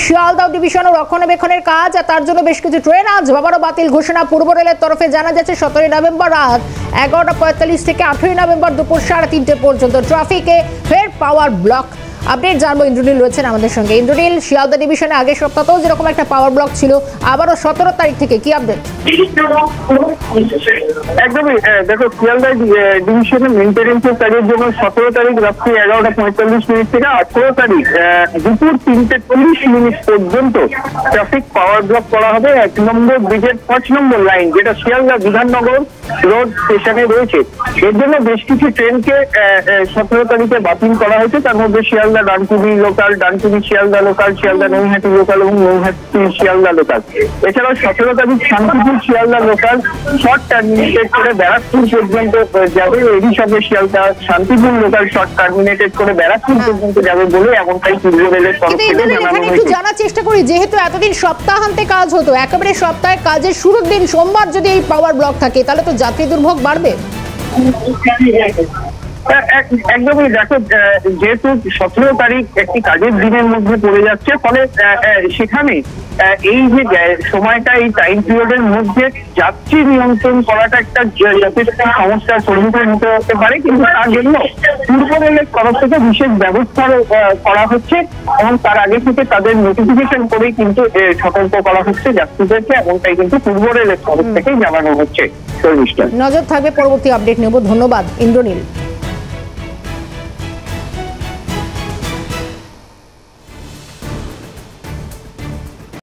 Sealdah division রক্ষণাবেক্ষণের কাজ আর তার জন্য বেশ কিছু ট্রেন আজ আবারও বাতিল ঘোষণা পূর্ব রেলের তরফে জানা যাচ্ছে 17 নভেম্বর রাত 11:45 থেকে 18 নভেম্বর দুপুর 3:30 পর্যন্ত ট্রাফিকে ফের পাওয়ার ব্লক। আপডেট জানবো, ইন্দ্রনীল রয়েছেন আমাদের সঙ্গে। ইন্দ্রনীল, শিয়ালদহ ডিভিশনে আগের সপ্তাহেও যেরকম একটা পাওয়ার ব্লক ছিল, আবারও 17 তারিখ থেকে কি আপডেট? একদমই দেখো, শিয়ালদহ ডিভিশনের মেইনটেনেন্সের কাজের জন্য 17 তারিখ রাত্রি 11:45 থেকে 18 তারিখ দুপুর 3:40 পর্যন্ত ট্রাফিক পাওয়ার ব্লক করা হবে 1 নম্বর ব্রিজের 5 নম্বর লাইন, যেটা শিয়ালদহ বিধাননগর রোড স্টেশনে রয়েছে। এর জন্য বেশ কিছু ট্রেনকে 17 তারিখে বাতিল করা হয়েছে। তার মধ্যে Sealdah Dankuni local, Dankuni Sealdah local, Sealdah Naihati local এবং নৈহাটি শিয়ালদহ লোকাল। এছাড়াও 17 তারিখ Shantipur Sealdah local short terminated করে ব্যারাকপুর পর্যন্ত যাবে। এরই সঙ্গে Sealdah Shantipur local short terminated করে ব্যারাকপুর পর্যন্ত যাবে বলে এমনটাই পূর্ব রেলের তরফ থেকে জানানো হয়েছে। একটু জানার চেষ্টা করি, যেহেতু এতদিন সপ্তাহান্তে কাজ হতো, একেবারে সপ্তাহে কাজের শুরুর দিন সোমবার যদি এই পাওয়ার ব্লক থাকে, তাহলে তো যাত্রী দুর্ভোগ বাড়বে। একদমই দেখো, যেহেতু 17 তারিখ একটি কাজের দিনের মধ্যে পড়ে যাচ্ছে, ফলে সেখানে এই যে সময়টা, এই টাইম পিরিয়ডের মধ্যে যাত্রী নিয়ন্ত্রণ করাটা একটা যথেষ্ট সমস্যার সম্মুখীন হতে পারে। কিন্তু তার জন্য পূর্ব রেলের তরফ থেকে বিশেষ ব্যবস্থা করা হচ্ছে এবং তার আগে থেকে তাদের নোটিফিকেশন করেই কিন্তু সতর্ক করা হচ্ছে যাত্রীদেরকে, এমনটাই কিন্তু পূর্ব রেলের তরফ থেকেই জানানো হচ্ছে। নজর থাকবে, পরবর্তী আপডেট নেব। ধন্যবাদ ইন্দ্রনীল।